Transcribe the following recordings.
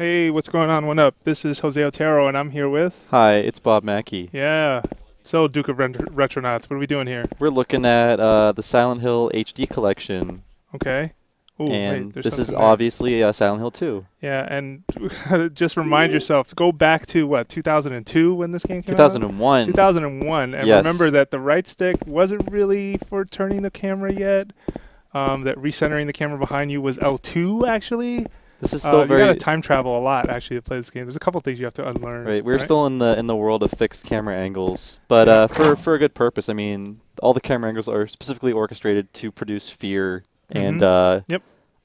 Hey, what's going on? What up? This is Jose Otero, and I'm here with... Hi, it's Bob Mackey. Yeah. So, Duke of Retronauts, what are we doing here? We're looking at the Silent Hill HD collection. Okay. Ooh, and wait, there's this is something there. obviously Silent Hill 2. Yeah, and just remind yourself, go back to, what, 2002 when this game came 2001. out? 2001. And yes. Remember that the right stick wasn't really for turning the camera yet. That recentering the camera behind you was L2, actually. This is still very... You got to time travel a lot, actually, to play this game. There's a couple things you have to unlearn. Right, we're still in the world of fixed camera angles. But for a good purpose. I mean, all the camera angles are specifically orchestrated to produce fear and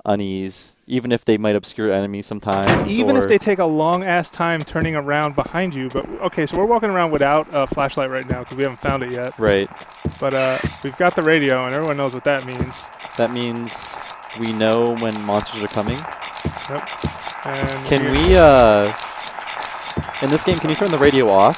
unease, even if they might obscure enemies sometimes. Even if they take a long-ass time turning around behind you. But okay, so we're walking around without a flashlight right now because we haven't found it yet. Right. But we've got the radio, and everyone knows what that means. That means we know when monsters are coming. Yep. And can we, in this game, can you turn the radio off?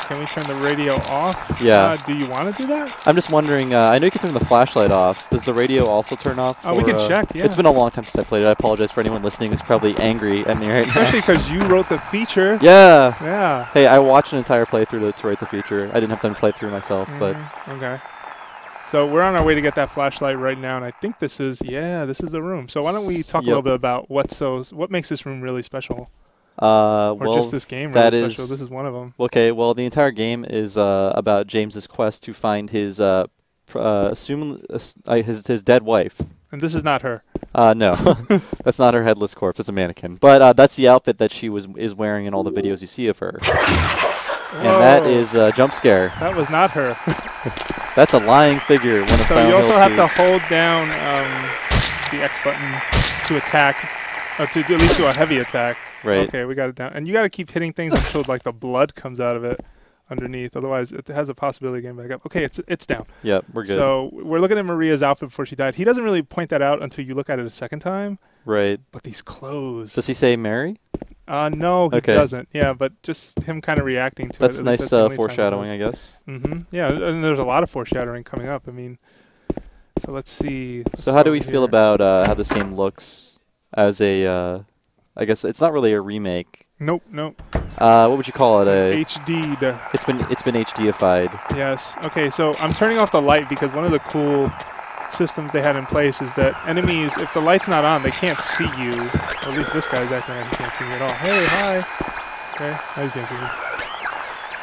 Can we turn the radio off? Yeah. Do you want to do that? I'm just wondering, I know you can turn the flashlight off. Does the radio also turn off? Oh, we can check, yeah. It's been a long time since I played it. I apologize for anyone listening who's probably angry at me right now. Especially because you wrote the feature. Yeah. Yeah. Hey, I watched an entire playthrough to write the feature. I didn't have time to play through myself, but... Okay. So we're on our way to get that flashlight right now, and I think this is the room. So why don't we talk a little bit about what makes this room really special? Or well, just this game really special. This is one of them. Okay, well, the entire game is about James's quest to find his his dead wife. And this is not her. No, that's not her headless corpse. It's a mannequin. But that's the outfit that she is wearing in all the videos you see of her. And that is a jump scare. That was not her. That's a lying figure. So you also have to hold down the X button to attack, or to at least do a heavy attack. Right. Okay, we got it down. And you got to keep hitting things until like the blood comes out of it underneath. Otherwise, it has a possibility of getting back up. Okay, it's down. Yep, we're good. So we're looking at Maria's outfit before she died. He doesn't really point that out until you look at it a second time. Right. But these clothes. Does he say Mary? No, he doesn't. Yeah, but just him kind of reacting to it. That's nice foreshadowing, I guess. Yeah, and there's a lot of foreshadowing coming up. I mean, so let's see. So how do we feel about how this game looks as a, I guess it's not really a remake. Nope. What would you call it? HD'd. It's been HDified. Yes. Okay, so I'm turning off the light because one of the cool systems they had in place is that enemies, if the light's not on, they can't see you. Or at least this guy's acting like he can't see me at all. Hey, hi. Okay, now you can't see me.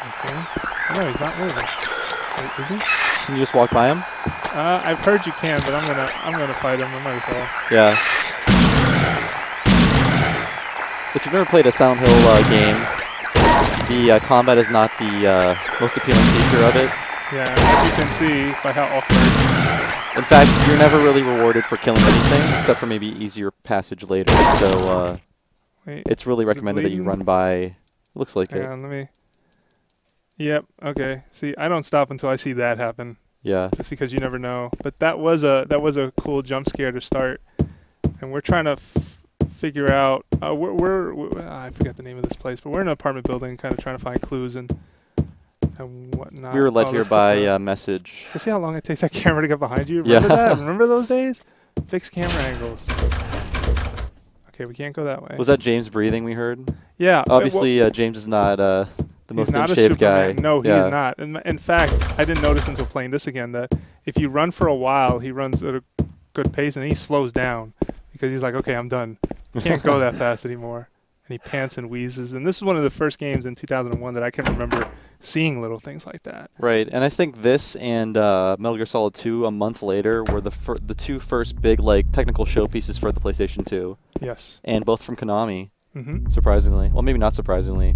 Okay. No, he's not moving. Wait, is he? Can you just walk by him? I've heard you can, but I'm gonna fight him. I might as well. Yeah. If you've never played a Silent Hill game, the combat is not the most appealing feature of it. Yeah, as you can see by how awkward. In fact, you're never really rewarded for killing anything, except for maybe easier passage later. So it's really recommended that you run by. Looks like it. Hang on, let me. Yep. Okay. See, I don't stop until I see that happen. Yeah. Just because you never know. But that was a cool jump scare to start, and we're trying to figure out. I forget the name of this place, but we're in an apartment building, kind of trying to find clues and whatnot. We were led here by a message. So see how long it takes that camera to get behind you? Remember that? Remember those days? Fixed camera angles. Okay, we can't go that way. Was that James breathing we heard? Yeah. Obviously, James is not the most in-shape guy. No, he's not. In fact, I didn't notice until playing this again that if you run for a while, he runs at a good pace and he slows down because he's like, okay, I'm done. Can't go that fast anymore. And he pants and wheezes. And this is one of the first games in 2001 that I can remember seeing little things like that. Right. And I think this and Metal Gear Solid 2 a month later were the two first big technical showpieces for the PlayStation 2. Yes. And both from Konami, surprisingly. Well, maybe not surprisingly.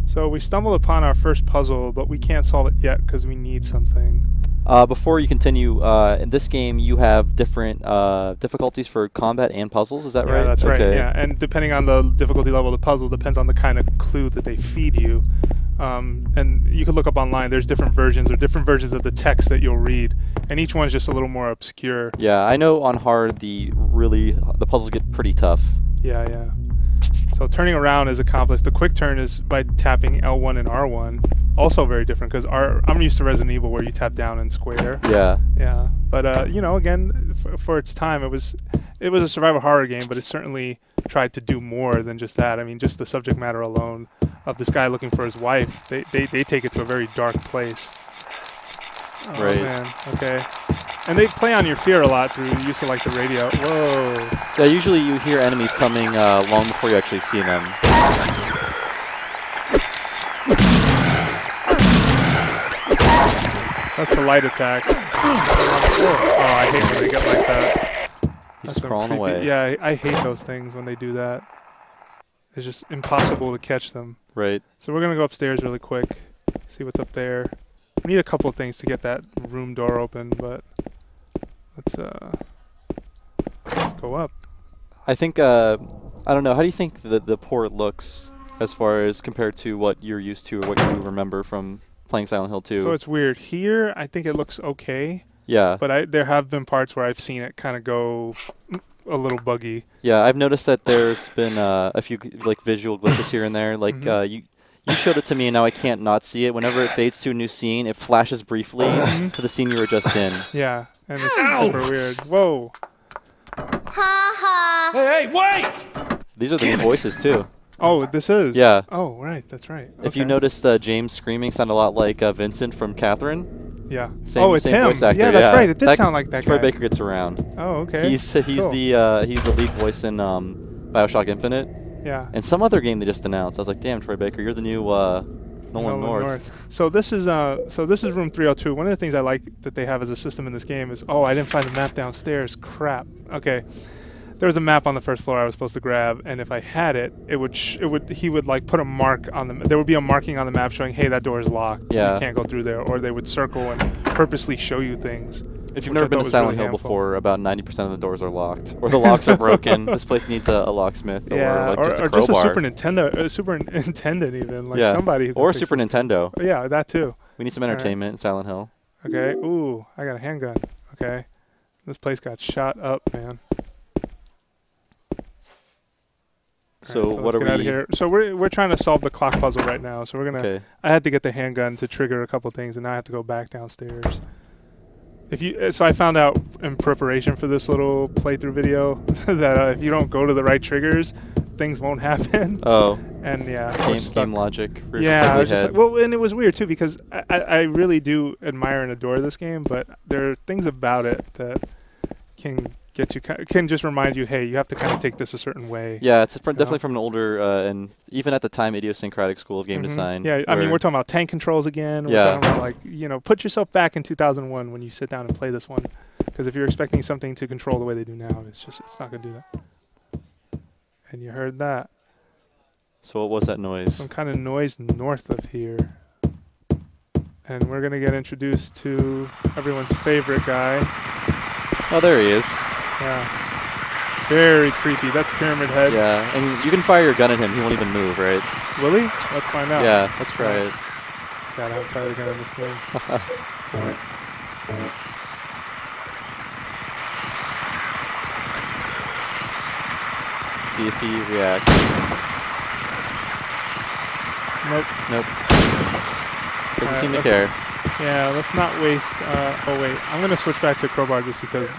So we stumbled upon our first puzzle, but we can't solve it yet because we need something. Before you continue, in this game you have different difficulties for combat and puzzles, is that right? Yeah, that's right, yeah. And depending on the difficulty level of the puzzle, depends on the kind of clue that they feed you. And you could look up online, there's different versions of the text that you'll read, and each one's just a little more obscure. Yeah, I know on hard the puzzles get pretty tough. Yeah. So turning around is accomplished. The quick turn is by tapping L1 and R1. Also very different because I'm used to Resident Evil where you tap down and square. Yeah. Yeah. But, again, for its time, it was... it was a survival horror game, but it certainly tried to do more than just that. I mean, just the subject matter alone of this guy looking for his wife, they take it to a very dark place. Oh, right. Man. Okay. And they play on your fear a lot through use of like the radio. Whoa. Yeah, usually you hear enemies coming long before you actually see them. That's the light attack. Oh, I hate when they get like that. He's just crawling away. Yeah, I hate those things when they do that. It's just impossible to catch them. Right. So we're going to go upstairs really quick, see what's up there. We need a couple of things to get that room door open, but let's go up. I think, I don't know, how do you think the port looks as far as compared to what you're used to or what you remember from playing Silent Hill 2? So it's weird. Here, I think it looks okay. Yeah. But there have been parts where I've seen it kind of go a little buggy. Yeah, I've noticed that there's been a few like visual glitches here and there. Like you showed it to me, and now I can't not see it. Whenever it fades to a new scene, it flashes briefly to the scene you were just in. Yeah, and it's super weird. Whoa. Ha ha. Hey, wait! These are the new voices too. Oh, this is? Yeah. Oh, right. That's right. If you noticed, James screaming sounded a lot like Vincent from Catherine. Yeah. Same, it's same him. voice actor. Yeah, that's right. It did sound like that Troy guy. Baker gets around. Oh, okay. He's cool. the lead voice in BioShock Infinite. Yeah. And some other game they just announced. I was like, damn, Troy Baker, you're the new Nolan North. So this is room 302. One of the things I like that they have as a system in this game is, I didn't find the map downstairs. Crap. Okay. There was a map on the first floor I was supposed to grab, and if I had it, he would like put a mark on the. There would be a marking on the map showing, hey, that door is locked. Yeah. You can't go through there. Or they would circle and purposely show you things. If you've never been to Silent Hill before, about 90% of the doors are locked, or the locks are broken. This place needs a locksmith, yeah, or like just a crowbar. Or just a superintendent even, like somebody. Or a Super Nintendo. Yeah, that too. We need some entertainment in Silent Hill. Okay. Ooh, I got a handgun. Okay. This place got shot up, man. So, right, so what let's are get out of here. So we're trying to solve the clock puzzle right now. So we're gonna. Okay. I had to get the handgun to trigger a couple things, and now I have to go back downstairs. So I found out in preparation for this little playthrough video that if you don't go to the right triggers, things won't happen. Oh. And yeah, I was stuck. Game logic. Yeah, I was just like, and it was weird too because I really do admire and adore this game, but there are things about it that can just remind you, hey, you have to kind of take this a certain way. Yeah, it's definitely from an older and even at the time idiosyncratic school of game design. Yeah, I mean, we're talking about tank controls again. We're talking about put yourself back in 2001 when you sit down and play this one, because if you're expecting something to control the way they do now, it's not gonna do that. And you heard that. So what was that noise? Some kind of noise north of here. And we're gonna get introduced to everyone's favorite guy. Oh, there he is. Yeah. Very creepy. That's Pyramid Head. Yeah, and you can fire your gun at him. He won't even move, right? Will he? Let's find out. Yeah, let's try it. God, I haven't fired a gun in this game. All right. See if he reacts. Nope. Doesn't seem to care. Yeah, let's not waste. Oh wait, I'm gonna switch back to crowbar just because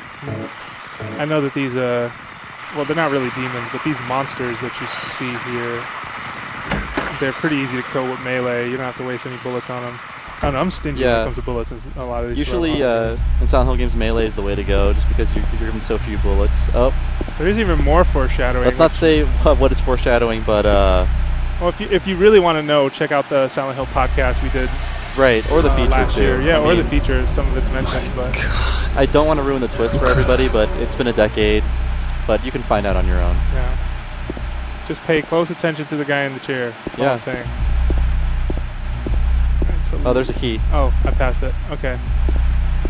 I know that these well, they're not really demons, but these monsters that you see here, they're pretty easy to kill with melee. You don't have to waste any bullets on them. I don't know, I'm stingy when it comes to bullets in a lot of these. Usually, in Silent Hill games, melee is the way to go, just because you're given so few bullets. Oh. So there's even more foreshadowing. Let's not say what it's foreshadowing, but well, if you really want to know, check out the Silent Hill podcast we did. Right, or the feature last too. year. Yeah, or the feature. Some of it's mentioned, but I don't want to ruin the twist for everybody, but it's been a decade. But you can find out on your own. Yeah. Just pay close attention to the guy in the chair. That's all I'm saying. Right, so there's a key. Oh, I passed it. Okay.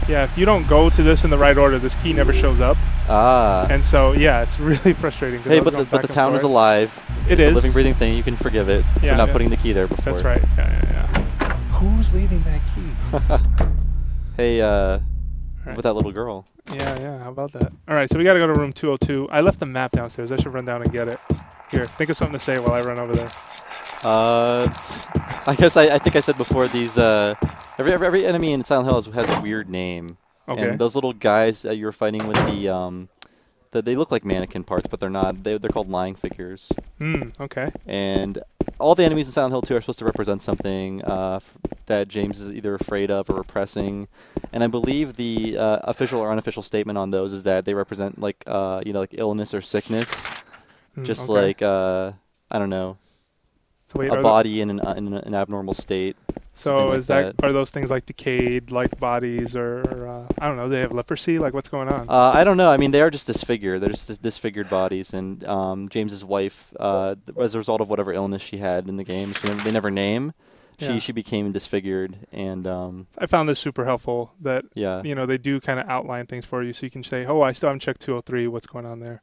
Yeah, if you don't go to this in the right order, this key never shows up. Ah. And so, yeah, it's really frustrating. Hey, but the town is alive. It's a living, breathing thing. You can forgive it for not putting the key there before. That's right. Yeah. Who's leaving that key? Hey, with that little girl. Yeah, how about that? All right, so we got to go to room 202. I left the map downstairs. I should run down and get it. Here, think of something to say while I run over there. I guess I think I said before, these every enemy in Silent Hill has a weird name. Okay. And those little guys that you were fighting with They look like mannequin parts, but they're not. They're called lying figures. Okay. And all the enemies in Silent Hill 2 are supposed to represent something that James is either afraid of or repressing. And I believe the official or unofficial statement on those is that they represent like like illness or sickness, just okay. like I don't know, So wait, a body in an abnormal state. So like is that are those things like decayed, like bodies, or I don't know? They have leprosy. Like what's going on? I don't know. I mean, they are just disfigured. They're just disfigured bodies. And James's wife, as a result of whatever illness she had in the game, they never name. She became disfigured, and I found this super helpful. That yeah, they do kind of outline things for you, so you can say, "Oh, I still haven't checked 203. What's going on there?"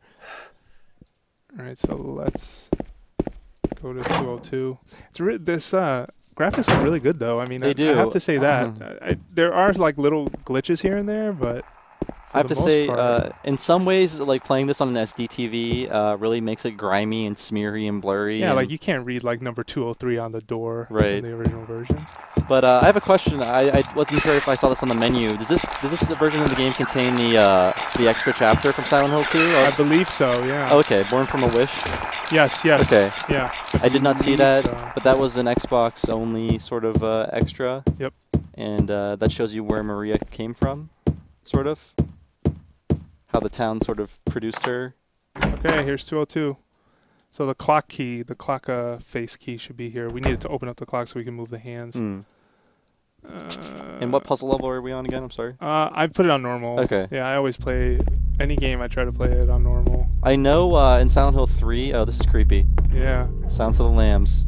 All right, so let's go to 202. This graphics are really good, though. I mean, I have to say that there are like little glitches here and there, but I have to say, in some ways, like playing this on an SD TV really makes it grimy and smeary and blurry. Yeah, like you can't read like number 203 on the door in the original versions. But I have a question. I wasn't sure if I saw this on the menu. Does this version of the game contain the extra chapter from Silent Hill 2? I believe so. Yeah. Oh, okay, Born from a Wish. Yes. Okay. Yeah. I did not see that, but that was an Xbox only sort of extra. Yep. And that shows you where Maria came from, sort of. How the town sort of produced her. Okay, here's 202. So the clock key, the clock face key should be here. We need it to open up the clock so we can move the hands. And what puzzle level are we on again? I'm sorry. I put it on normal. Okay. Yeah, I always play any game. I try to play it on normal. I know in Silent Hill 3. Oh, this is creepy. Yeah. Sounds of the Lambs.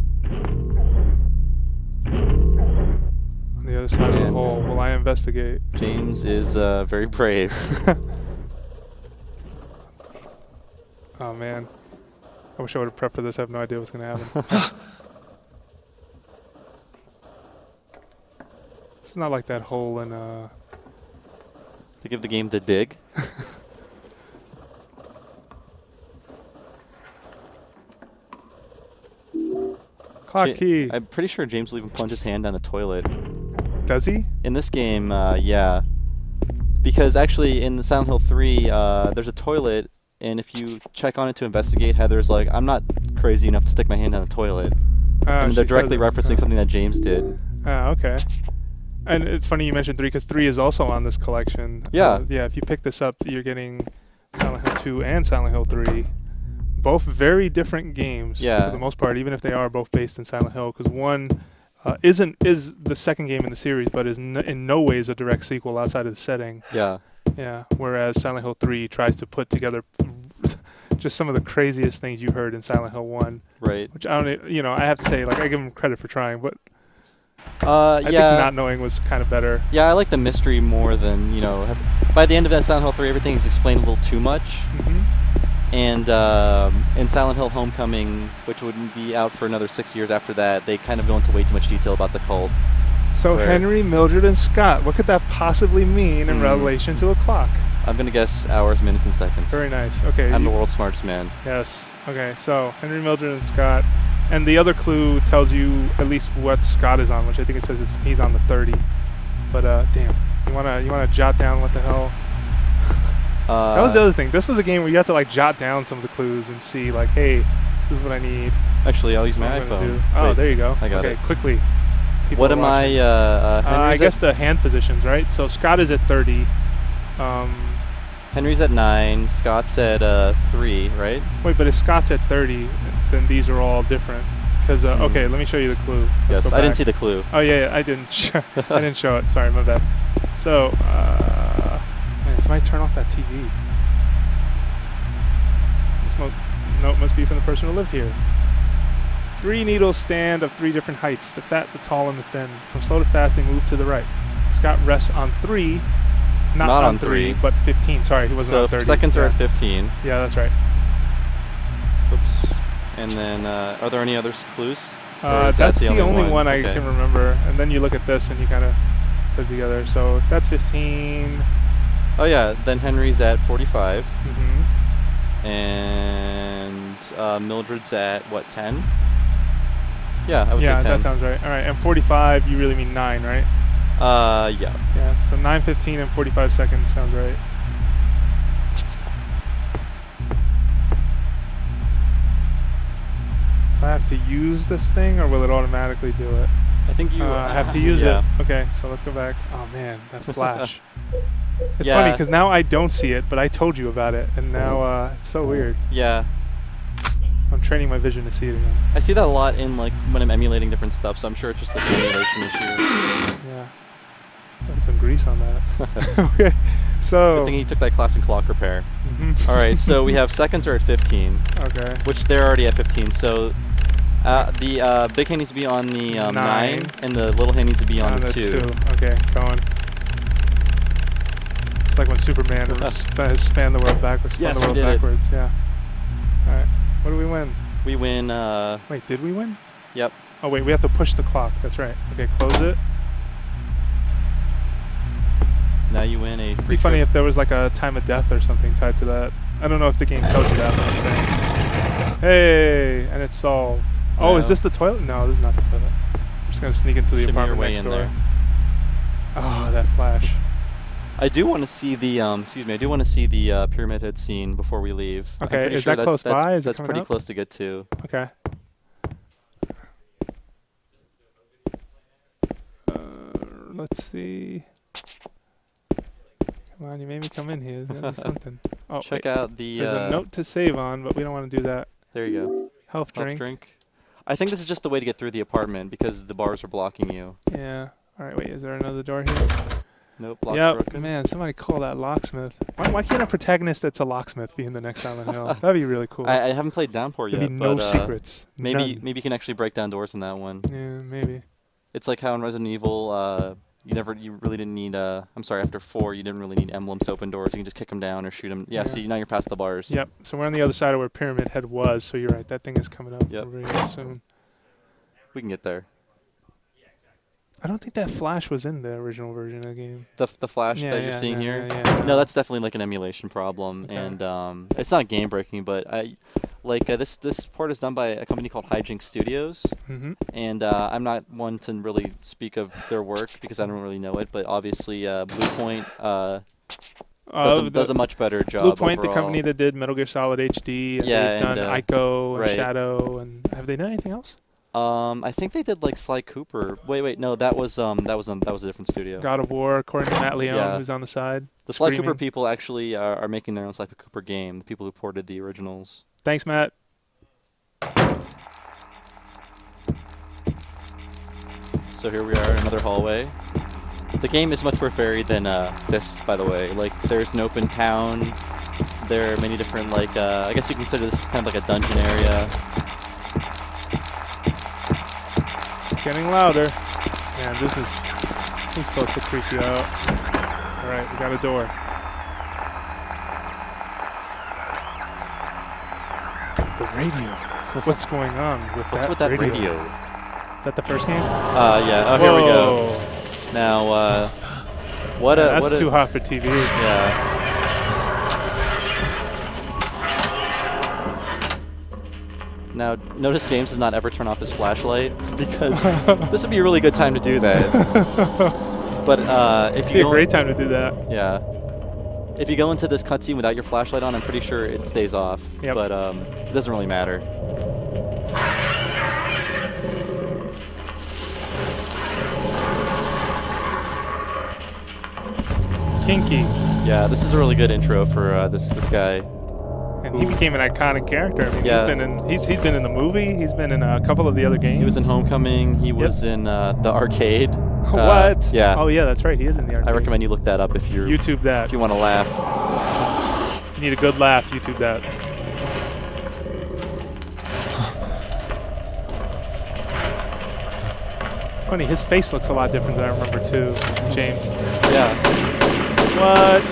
On the other side of the hole, will I investigate? James is very brave. Oh man, I wish I would have prepped for this. I have no idea what's gonna happen. It's not like that hole in To give the game the dig. Clock key. I'm pretty sure James will even plunge his hand down a toilet. Does he? In this game, yeah. Because actually in the Silent Hill 3, there's a toilet, and if you check on it to investigate, Heather's like, I'm not crazy enough to stick my hand down a toilet. And they're directly referencing something that James did. Okay. And it's funny you mentioned 3 because 3 is also on this collection. Yeah. Yeah, if you pick this up, you're getting Silent Hill 2 and Silent Hill 3. Both very different games for the most part, even if they are both based in Silent Hill, because one is the second game in the series, but is in no ways a direct sequel outside of the setting. Yeah. Yeah. Whereas Silent Hill 3 tries to put together just some of the craziest things you heard in Silent Hill 1. Right. Which I don't, I have to say, like, I give them credit for trying, but I think not knowing was kind of better. Yeah, I like the mystery more than, by the end of that Silent Hill 3, everything is explained a little too much. Mm-hmm. And in Silent Hill Homecoming, which wouldn't be out for another 6 years after that, they kind of go into way too much detail about the cult. So Henry, Mildred, and Scott, what could that possibly mean in relation to a clock? I'm going to guess hours, minutes, and seconds. Very nice. Okay. I'm the world's smartest man. Yes. Okay, so Henry, Mildred, and Scott. And the other clue tells you at least what Scott is on, which I think it says he's on the 30. But damn, you wanna jot down what the hell? That was the other thing. This was a game where you had to like jot down some of the clues and see like, hey, this is what I need. Actually, I'll use my iPhone. Oh, there you go. I got it. Quickly. What am I? I guess the hand positions, right? So Scott is at 30. Henry's at 9. Scott's at 3, right? Wait, but if Scott's at 30, then these are all different. Because okay, let me show you the clue. Yes, I didn't see the clue. Oh yeah, I didn't. I didn't show it. Sorry, my bad. So, man, somebody turn off that TV. This note must be from the person who lived here. 3 needles stand of 3 different heights: the fat, the tall, and the thin. From slow to fast, they move to the right. Scott rests on 3. Not on 3, but 15. Sorry, he wasn't on 30. So seconds are at 15. Yeah, that's right. Oops. And then, are there any other clues? That's the only one I can remember. And then you look at this and you kind of put it together. So if that's 15. Oh yeah, then Henry's at 45. Mm-hmm. And Mildred's at what, 10? Yeah, I would say 10. Yeah, that sounds right. All right, and 45, you really mean 9, right? Yeah. Yeah, so 9:15 and 45 seconds sounds right. So I have to use this thing, or will it automatically do it? I think you I have to use yeah. it. Okay, so let's go back. Oh man, that flash. It's Yeah. funny because now I don't see it, but I told you about it, and now it's so weird. Yeah. I'm training my vision to see it again. I see that a lot in like when I'm emulating different stuff, so I'm sure it's just like an emulation issue. Yeah. Put some grease on that. Okay, so. Good thing he took that class in clock repair. Mhm. All right, so we have seconds are at 15, Okay. which they're already at 15. So the big hand needs to be on the 9, and the little hand needs to be on the 2. Okay, going. It's like when Superman span the world backwards. Spun Yes, the world we did it. backwards. Yeah. All right. What do we win? We win. Wait, did we win? Yep. Oh wait, we have to push the clock. That's right. Okay, close it. Now you win a It'd free be funny trip. if there was like a time of death or something tied to that. I don't know if the game tells you that, but I'm saying. Hey, and it's solved. Oh, No. is this the toilet? No, this is not the toilet. I'm just gonna sneak into the Shimmy your apartment way next in door. there. Oh, that flash. I do want to see the excuse me. I do want to see the Pyramid Head scene before we leave. I'm Okay, pretty is sure that close that's, by? Is it that's coming pretty up? close to get to. Okay. Let's see. Come on, you made me come in here. There's gotta be something. Oh, Check wait. out the. There's a note to save on, but we don't want to do that. There you go. Health Health drink. drink. I think this is just the way to get through the apartment because the bars are blocking you. Yeah. All right. Wait. Is there another door here? Nope. Lock's Yep. broken. Man, somebody call that locksmith. Why can't a protagonist that's a locksmith be in the next Silent Hill? That'd be really cool. I haven't played Downpour yet. There'd be no but, secrets. Maybe None. you can actually break down doors in that one. Yeah, maybe. It's like how in Resident Evil, you really didn't need. I'm sorry, after 4, you didn't really need emblems to open doors. You can just kick them down or shoot them. Yeah. Yeah. See, now you're past the bars. Yep. So we're on the other side of where Pyramid Head was. So you're right. That thing is coming up Yep. really soon. We can get there. I don't think that flash was in the original version of the game. The flash Yeah, that you're yeah, seeing yeah, here. yeah, yeah. No, that's definitely like an emulation problem, Okay. and it's not game breaking, but this port is done by a company called Hijinks Studios, Mm-hmm. and I'm not one to really speak of their work because I don't really know it, but obviously Bluepoint does a much better job. Bluepoint, the overall. company that did Metal Gear Solid HD, and Yeah, they've done and, Ico and right. Shadow, and have they done anything else? I think they did like Sly Cooper. Wait, no, that was a different studio. God of War, according to Matt Leone, Yeah. who's on the side. The Sly Cooper screaming. people actually are making their own Sly Cooper game. The people who ported the originals. Thanks, Matt. So here we are, another hallway. The game is much more varied than this, by the way. Like, there's an open town. There are many different, like, I guess you can consider this kind of like a dungeon area. It's getting louder. Man, this is supposed to creep you out. All right, we got a door. The radio. What's going on with What's that with that radio? Is that the first game? Yeah. Oh, here we go. Whoa. Now, what Man, a... that's what a, too hot for TV. Yeah. Now, notice James does not ever turn off his flashlight because this would be a really good time to do that. But if It'd you be a go, great time to do that. yeah, if you go into this cutscene without your flashlight on, I'm pretty sure it stays off. Yep. But it doesn't really matter. Kinky. Yeah, this is a really good intro for this guy. And he became an iconic character. I mean, Yeah. he's been in the movie. He's been in a couple of the other games. He was in Homecoming. He was in the arcade. What? Yeah. Oh yeah, that's right. He is in the arcade. I recommend you look that up if you're YouTube that. if you want to laugh. If you need a good laugh, YouTube that. It's funny. His face looks a lot different than I remember too. James. Yeah. What?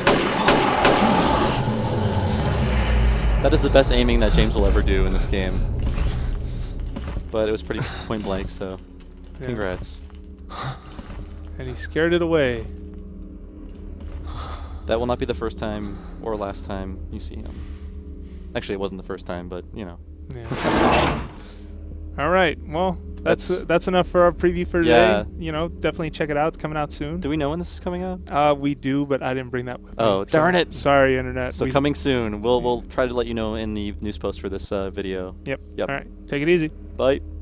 That is the best aiming that James will ever do in this game. But it was pretty point blank, so Yeah. congrats. And he scared it away. That will not be the first time or last time you see him. Actually, it wasn't the first time, but you know. Yeah. All right. Well, that's enough for our preview for Yeah. today. You know, definitely check it out. It's coming out soon. Do we know when this is coming out? We do, but I didn't bring that with me. Oh, So- darn it. Sorry, internet. So coming soon. We'll try to let you know in the news post for this video. Yep. Yep. All right. Take it easy. Bye.